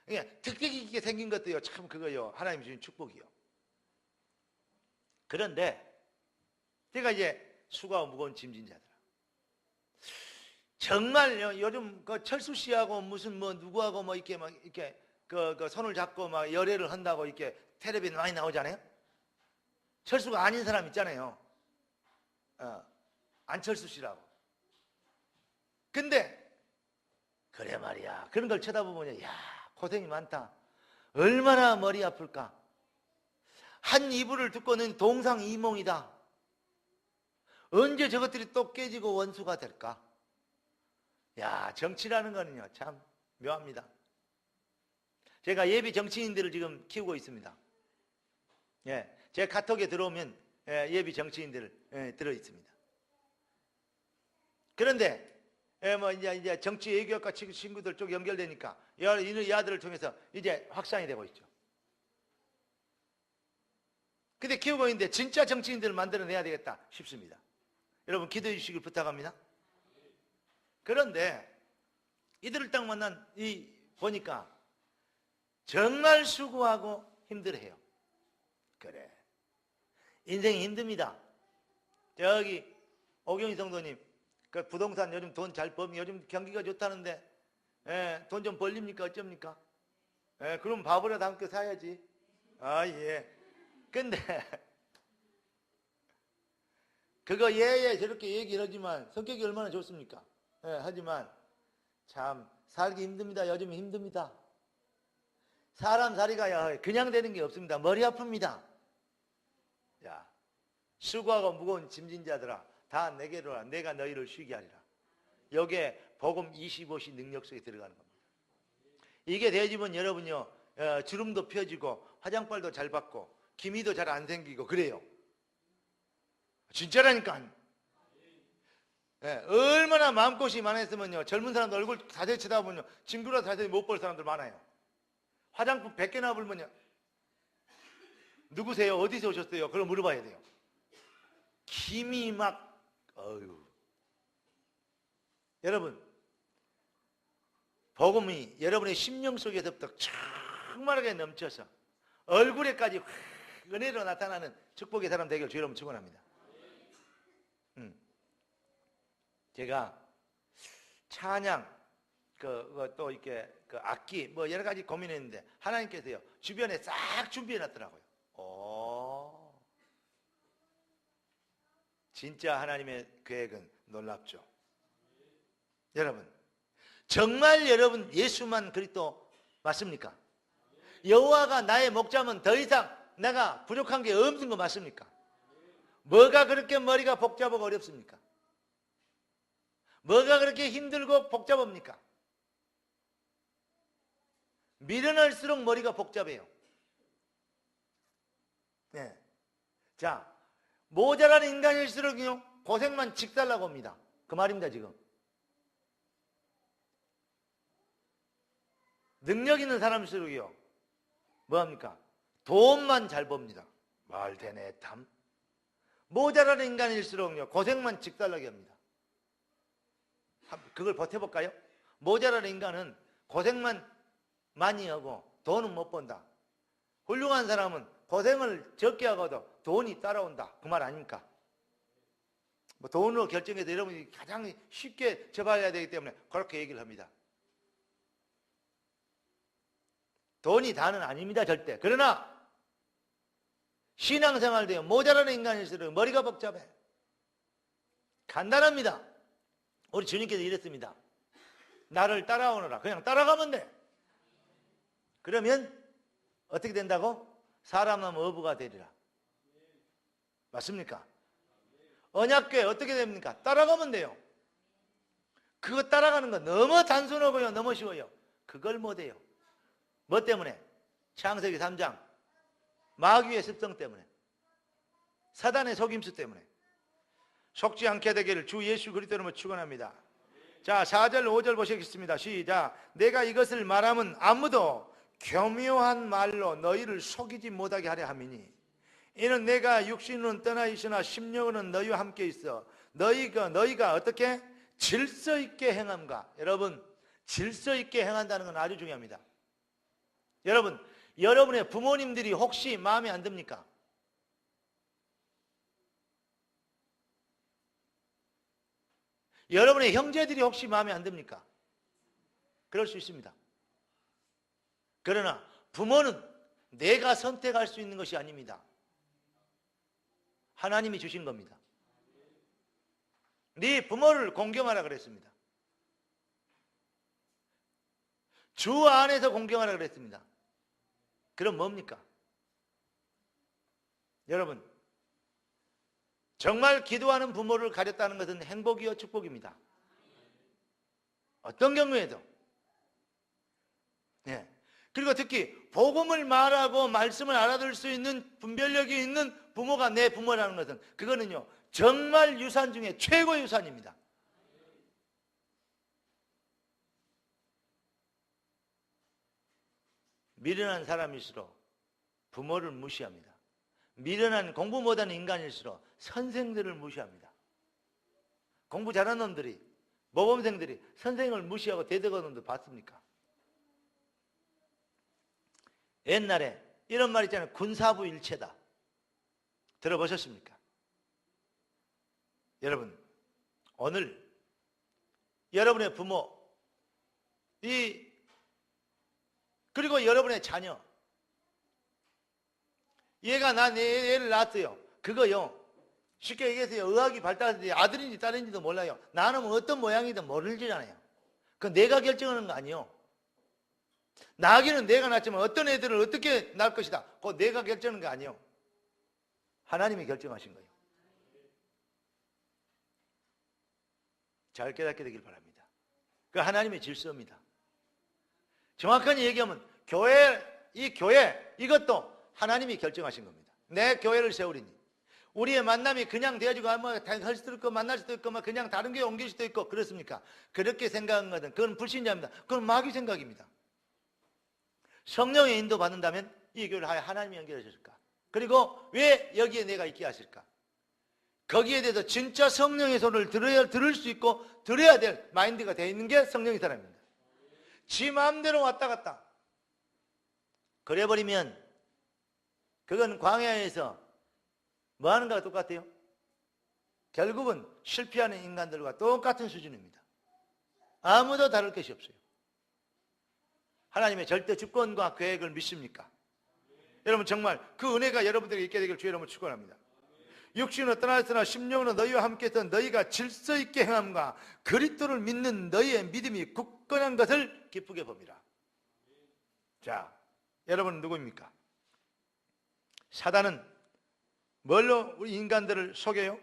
그러니까 특색 있게 생긴 것도요, 참 그거요, 하나님 주신 축복이요. 그런데 제가 이제 수고하고 무거운 짐진 자들, 정말 요즘 그 철수 씨하고 무슨 뭐 누구하고 뭐 이렇게 막 이렇게 그 손을 잡고 막 열애를 한다고 이렇게 텔레비전 많이 나오잖아요. 철수가 아닌 사람 있잖아요. 안철수 씨라고. 근데 그래 말이야, 그런 걸 쳐다보면 야, 고생이 많다. 얼마나 머리 아플까. 한 이불을 듣고는 동상이몽이다. 언제 저것들이 또 깨지고 원수가 될까? 야, 정치라는 거는요 참 묘합니다. 제가 예비 정치인들을 지금 키우고 있습니다. 예, 제 카톡에 들어오면 예비 정치인들 들어 있습니다. 그런데 뭐 이제 정치 외교학과 친구들 쪽 연결되니까 이 아들을 통해서 이제 확산이 되고 있죠. 근데 키우고 있는데 진짜 정치인들을 만들어내야 되겠다 싶습니다. 여러분 기도해 주시길 부탁합니다. 그런데 이들을 딱 보니까 정말 수고하고 힘들어해요. 그래, 인생이 힘듭니다. 저기 오경희 성도님, 그 부동산 요즘 돈 잘 벌면 요즘 경기가 좋다는데 돈 좀 벌립니까? 어쩝니까? 그럼 밥이라도 함께 사야지. 아, 예. 근데 그거 저렇게 얘기를 하지만 성격이 얼마나 좋습니까? 하지만 참 살기 힘듭니다. 요즘 힘듭니다. 사람 살이가 그냥 되는 게 없습니다. 머리 아픕니다. 자, 수고하고 무거운 짐진 자들아 다 내게로 와. 내가 너희를 쉬게 하리라. 여기에 복음 25시 능력 속에 들어가는 겁니다. 이게 되어지면 여러분요 주름도 펴지고 화장빨도 잘 받고 기미도 잘 안 생기고 그래요. 진짜라니까. 얼마나 마음고생이 많았으면요 젊은 사람들 얼굴 자세히 쳐다보면요 친구라 자세히 못 볼 사람들 많아요. 화장품 100개나 불면요 누구세요? 어디서 오셨어요? 그걸 물어봐야 돼요. 김이 막 여러분 복음이 여러분의 심령 속에서부터 충만하게 넘쳐서 얼굴에까지 은혜로 나타나는 축복의 사람 되기를 주 여러분 축원합니다. 제가 찬양 또 이렇게 악기 뭐 여러 가지 고민했는데 하나님께서요 주변에 싹 준비해 놨더라고요. 진짜 하나님의 계획은 놀랍죠. 여러분 정말 여러분 예수만 그리스도 맞습니까? 여호와가 나의 목자면 더 이상 내가 부족한 게 없는 거 맞습니까? 뭐가 그렇게 머리가 복잡하고 어렵습니까? 뭐가 그렇게 힘들고 복잡합니까? 미련할수록 머리가 복잡해요. 네. 자, 모자란 인간일수록요 고생만 직달라고 합니다. 그 말입니다. 지금 능력 있는 사람일수록요 뭐합니까? 돈만 잘 법니다. 말되네 참. 모자란 인간일수록요 고생만 직달라게 합니다. 그걸 버텨볼까요? 모자란 인간은 고생만 많이 하고 돈은 못 번다. 훌륭한 사람은 고생을 적게 하고도 돈이 따라온다. 그 말 아닙니까? 뭐 돈으로 결정해서 여러분이 가장 쉽게 접어야 되기 때문에 그렇게 얘기를 합니다. 돈이 다는 아닙니다. 절대. 그러나 신앙생활 되어 모자라는 인간일수록 머리가 복잡해. 간단합니다. 우리 주님께서 이랬습니다. 나를 따라오너라. 그냥 따라가면 돼. 그러면 어떻게 된다고? 사람은 어부가 되리라. 맞습니까? 언약궤 어떻게 됩니까? 따라가면 돼요. 그거 따라가는 거 너무 단순하고요. 너무 쉬워요. 그걸 못해요. 뭐 때문에? 창세기 3장 마귀의 습성 때문에, 사단의 속임수 때문에 속지 않게 되기를 주 예수 그리스도로 축원합니다. 자, 4절 5절 보시겠습니다. 시작. 내가 이것을 말하면 아무도 교묘한 말로 너희를 속이지 못하게 하려 함이니 이는 내가 육신은 떠나 있으나 심령은 너희와 함께 있어 너희가 어떻게 질서 있게 행함과. 여러분 질서 있게 행한다는 건 아주 중요합니다. 여러분 여러분의 부모님들이 혹시 마음에 안 듭니까? 여러분의 형제들이 혹시 마음에 안 듭니까? 그럴 수 있습니다. 그러나 부모는 내가 선택할 수 있는 것이 아닙니다. 하나님이 주신 겁니다. 네 부모를 공경하라 그랬습니다. 주 안에서 공경하라 그랬습니다. 그럼 뭡니까? 여러분, 정말 기도하는 부모를 가졌다는 것은 행복이요 축복입니다. 어떤 경우에도. 예. 그리고 특히 복음을 말하고 말씀을 알아들을 수 있는 분별력이 있는 부모가 내 부모라는 것은 그거는요 정말 유산 중에 최고의 유산입니다. 미련한 사람일수록 부모를 무시합니다. 미련한 공부 못하는 인간일수록 선생들을 무시합니다. 공부 잘하는 놈들이, 모범생들이 선생을 무시하고 대적하는 놈들 봤습니까? 옛날에 이런 말 있잖아요. 군사부 일체다. 들어보셨습니까? 여러분, 오늘 여러분의 부모, 그리고 여러분의 자녀, 얘가 얘를 낳았어요. 그거요, 쉽게 얘기해서 의학이 발달했는데 아들인지 딸인지도 몰라요. 나는 어떤 모양이든 모르잖아요. 그건 내가 결정하는 거 아니에요. 낳기는 내가 낳지만 어떤 애들을 어떻게 낳을 것이다, 그거 내가 결정하는 거 아니에요. 하나님이 결정하신 거예요. 잘 깨닫게 되길 바랍니다. 그 하나님의 질서입니다. 정확하게 얘기하면 이 교회 이것도 하나님이 결정하신 겁니다. 내 교회를 세우리니 우리의 만남이 그냥 되어지고 할 수도 있고 만날 수도 있고 그냥 다른 교회 옮길 수도 있고 그렇습니까? 그렇게 생각한 것은 그건 불신자입니다. 그건 마귀 생각입니다. 성령의 인도 받는다면 이 교회를 하나님이 연결하실까? 그리고 왜 여기에 내가 있게 하실까? 거기에 대해서 진짜 성령의 소리를 들을 수 있고 들어야 될 마인드가 되어 있는 게 성령의 사람입니다. 지 마음대로 왔다 갔다 그래버리면 그건 광야에서 뭐 하는 거와 똑같아요? 결국은 실패하는 인간들과 똑같은 수준입니다. 아무도 다를 것이 없어요. 하나님의 절대 주권과 계획을 믿습니까? 여러분 정말 그 은혜가 여러분들에게 있게 되길 주의 이름으로 축원합니다. 육신으로 떠났으나 심령으로 너희와 함께해서 너희가 질서 있게 행함과 그리스도를 믿는 너희의 믿음이 굳건한 것을 기쁘게 봅니다. 자, 여러분은 누구입니까? 사단은 뭘로 우리 인간들을 속여요?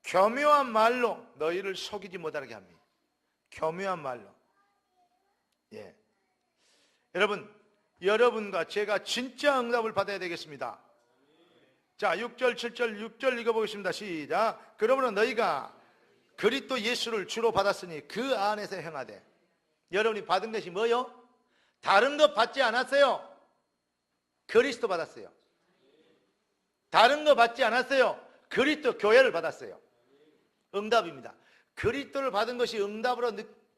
교묘한 말로 너희를 속이지 못하게 합니다. 교묘한 말로. 예. 여러분과 제가 진짜 응답을 받아야 되겠습니다. 자, 6절, 7절, 6절 읽어보겠습니다. 시작. 그러므로 너희가 그리스도 예수를 주로 받았으니 그 안에서 행하되. 여러분이 받은 것이 뭐요? 다른 것 받지 않았어요. 그리스도 받았어요. 다른 거 받지 않았어요. 그리스도 교회를 받았어요. 응답입니다. 그리스도를 받은 것이 응답으로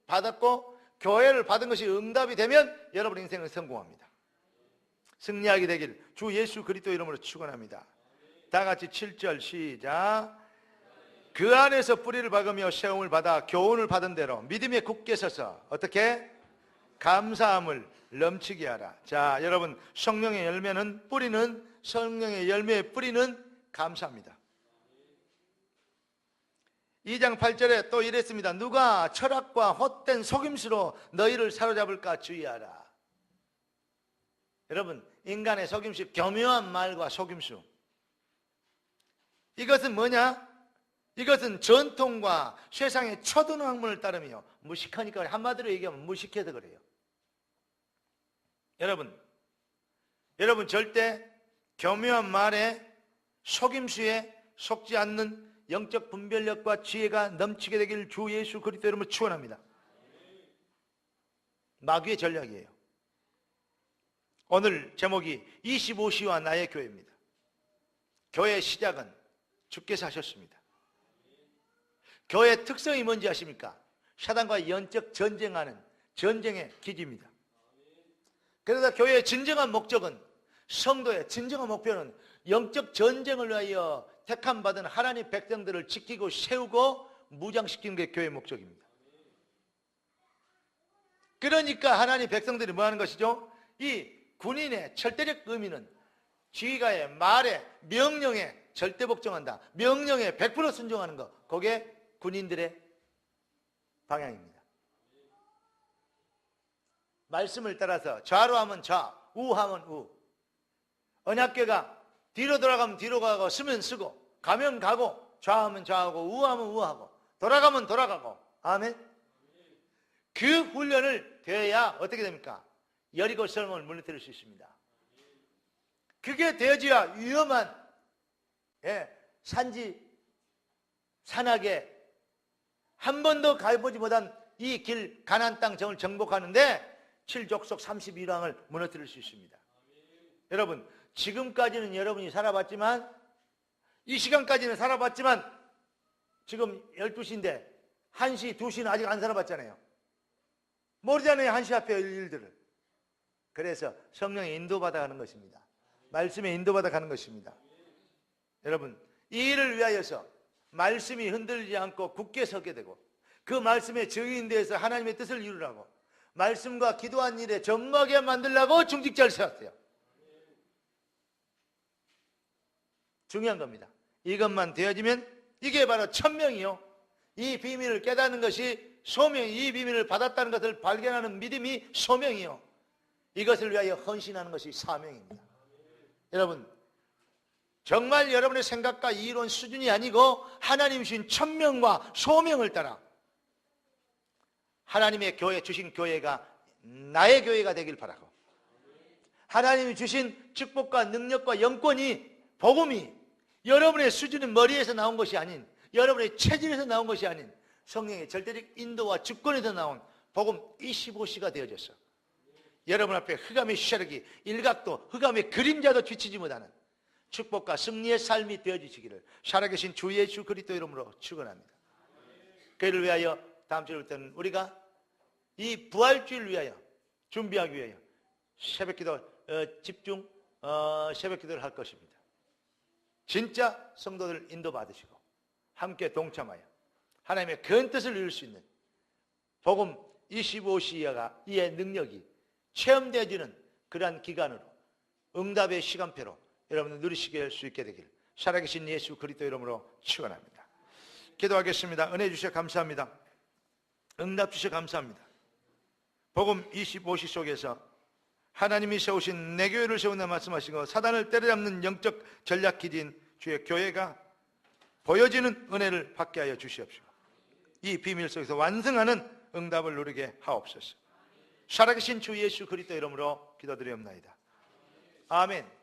받았고 교회를 받은 것이 응답이 되면 여러분 인생은 성공합니다. 승리하게 되길 주 예수 그리스도 이름으로 축원합니다. 다 같이 7절 시작. 그 안에서 뿌리를 박으며 세움을 받아 교훈을 받은 대로 믿음에 굳게 서서 어떻게? 감사함을 넘치게 하라. 자, 여러분 성령의 열매는 성령의 열매의 뿌리는 감사합니다. 2장 8절에 또 이랬습니다. 누가 철학과 헛된 속임수로 너희를 사로잡을까 주의하라. 여러분 인간의 속임수, 교묘한 말과 속임수, 이것은 뭐냐? 이것은 전통과 세상의 초등 학문을 따르며 무식하니까, 한마디로 얘기하면 무식해서 그래요. 여러분 절대 교묘한 말에 속임수에 속지 않는 영적 분별력과 지혜가 넘치게 되기를 주 예수 그리스도 이름으로 축원합니다. 마귀의 전략이에요. 오늘 제목이 25시와 나의 교회입니다. 교회의 시작은 주께서 하셨습니다. 교회의 특성이 뭔지 아십니까? 사단과 영적 전쟁하는 전쟁의 기지입니다. 그래서 교회의 진정한 목적은 성도의 진정한 목표는 영적 전쟁을 위하여 택함받은 하나님 백성들을 지키고 세우고 무장시키는 게 교회의 목적입니다. 그러니까 하나님 백성들이 뭐 하는 것이죠? 이 군인의 절대적 의미는 지휘관의 말에, 명령에 절대 복종한다. 명령에 100% 순종하는 것. 그게 군인들의 방향입니다. 말씀을 따라서 좌로 하면 좌, 우 하면 우. 언약궤가 뒤로 돌아가면 뒤로 가고 쓰면 쓰고 가면 가고 좌하면 좌하고 우하면 우하고 돌아가면 돌아가고. 아멘. 그 훈련을 되어야 어떻게 됩니까? 여리고 성을 무너뜨릴 수 있습니다. 그게 되어져야 위험한 산지 산악에 한 번도 가보지 못한 이 길 가나안 땅 정을 정복하는데 7족속 32왕을 무너뜨릴 수 있습니다. 여러분, 지금까지는 여러분이 살아봤지만, 이 시간까지는 살아봤지만, 지금 12시인데 1시, 2시는 아직 안 살아봤잖아요. 모르잖아요, 1시 앞에 일들을. 그래서 성령의 인도받아 가는 것입니다. 말씀에 인도받아 가는 것입니다. 여러분, 이 일을 위하여서 말씀이 흔들리지 않고 굳게 서게 되고, 그 말씀의 증인되어서 하나님의 뜻을 이루라고, 말씀과 기도한 일에 정하게 만들라고 중직자를 세웠어요. 중요한 겁니다. 이것만 되어지면 이게 바로 천명이요. 이 비밀을 깨닫는 것이 소명이, 이 비밀을 받았다는 것을 발견하는 믿음이 소명이요. 이것을 위하여 헌신하는 것이 사명입니다. 여러분, 정말 여러분의 생각과 이론 수준이 아니고 하나님 주신 천명과 소명을 따라 하나님의 교회 주신 교회가 나의 교회가 되길 바라고, 하나님이 주신 축복과 능력과 영권이, 복음이 여러분의 수준은 머리에서 나온 것이 아닌, 여러분의 체질에서 나온 것이 아닌 성령의 절대적 인도와 주권에서 나온 복음 25시가 되어졌어. 여러분 앞에 흑암의 쇠락이 일각도 흑암의 그림자도 비치지 못하는 축복과 승리의 삶이 되어지시기를 살아계신 주 예수 그리스도 이름으로 축원합니다. 그를 위하여 다음 주부터는 우리가 이 부활주의를 위하여 준비하기 위하여 새벽기도 집중 새벽기도를 할 것입니다. 진짜 성도들 인도받으시고 함께 동참하여 하나님의 큰 뜻을 이룰 수 있는 복음 25시야가 이의 능력이 체험되어지는 그러한 기간으로 응답의 시간표로 여러분들 누리시게 할 수 있게 되길 살아계신 예수 그리스도 이름으로 축원합니다. 기도하겠습니다. 은혜 주셔 감사합니다. 응답 주셔 감사합니다. 복음 25시 속에서 하나님이 세우신 내 교회를 세운다 말씀하시고 사단을 때려잡는 영적 전략기지인 주의 교회가 보여지는 은혜를 받게 하여 주시옵시고 이 비밀 속에서 완성하는 응답을 누리게 하옵소서. 살아계신 주 예수 그리스도 이름으로 기도드리옵나이다. 아멘.